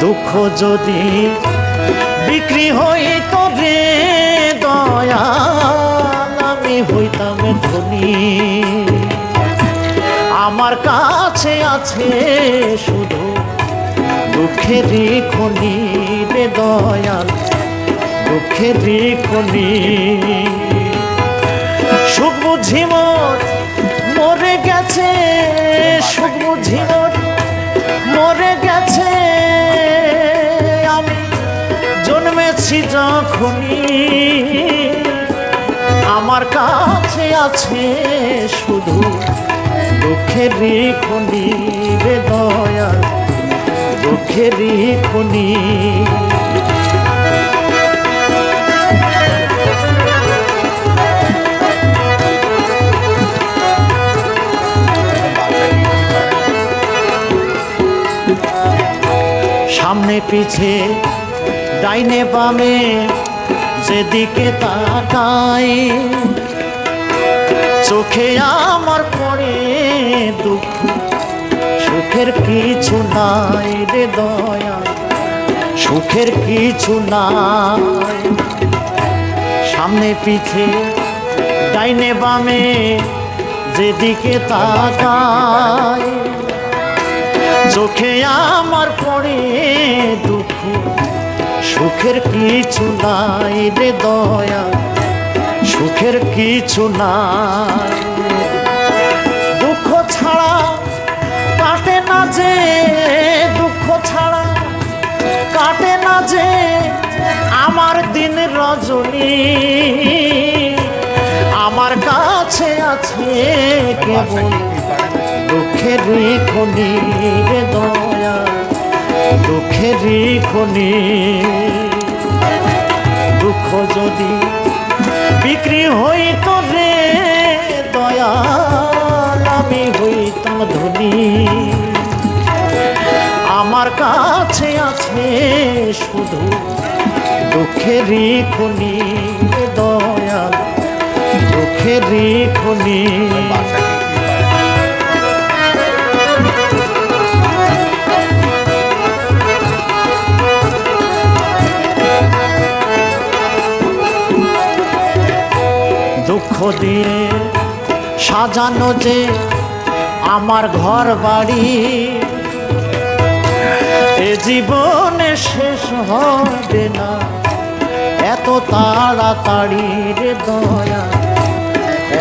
দুঃখ যদি বিক্রি হইত রে দয়াল, আমি হইতাম ধনী। আমার কাছে আছে শুধু দুঃখেরই খনি রে দয়াল, দুঃখেরই খনি। সুখ বুঝি মোর মরে গেছে, সুখ বুঝি মোর মরে গেছে, আমি জন্মেছি যখনই। আমার কাছে আছে শুধু দুঃখেরই খনি রে দয়াল, দুঃখেরই খনি। সামনে পিছে ডাইনে বামে যেদিকে তাকাই, চোখে আমার পড়ে দুঃখ, সুখের কিছু নাই রে দয়াল, সুখের কিছু নাই। সামনে পিছে ডাইনে বামে যেদিকে তাকাই, চোখে আমার পড়ে দুঃখ, সুখের কিছু নাই রে দয়াল, সুখের কিছু নাই। দুঃখ ছাড়া কাটে না যে, দুঃখ ছাড়া কাটে না যে আমার দিন রজনী। আমার কাছে আছে কেবল দুঃখেরই খনি রে দয়াল, দুঃখেরই খনি। দুঃখ যদি বিক্রি হইত রে দয়াল, আমি হইতাম ধনী। আমার কাছে আছে শুধু দুঃখেরই খনি রে দয়াল, দুঃখেরই খনি। দুঃখ দিয়ে সাজানো যে আমার ঘর বাড়ি, এ জীবনে শেষ হবে না এত তাড়াতাড়ি রে দয়া,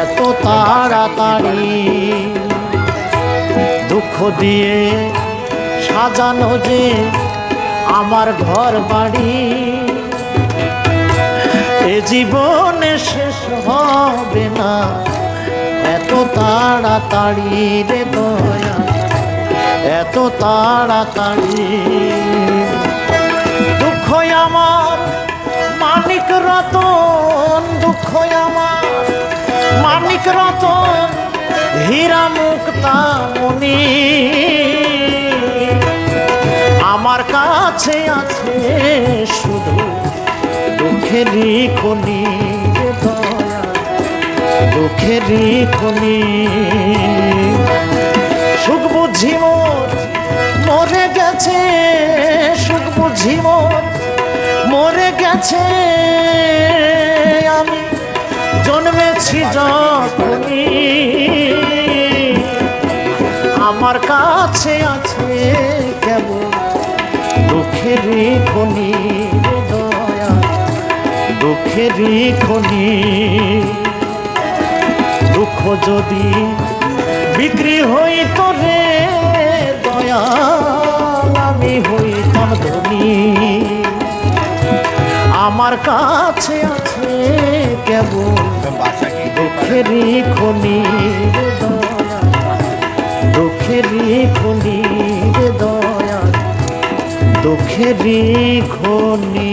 এত তাড়াতাড়ি। দুঃখ দিয়ে সাজানো যে আমার ঘর বাড়ি, এ জীবনে শেষ হবে না এত তাড়াতাড়ি রে দয়া, এত তাড়াতাড়ি। দুঃখ আমার মানিক রতন, দুঃখ আমার মানিক রতন, হীরা মুক্তা মণি। আমার কাছে আছে শুধু দুঃখেরই খনি রে দয়াল, দুঃখেরই খনি। সুখ বুঝি মোর মরে গেছে, সুখ বুঝি মোর মরে গেছে, আমি জন্মেছি যখনই। আমার কাছে আছে কেবল দুঃখেরই খনি রে দয়াল, দুঃখেরই খনি। দুঃখ যদি বিক্রি হইত রে দয়াল, আমি হইতাম ধনী। আমার কাছে আছে কেবল দুঃখেরই খনি রে দয়াল, দুঃখেরই খনি রে দয়াল, দুঃখেরই খনি।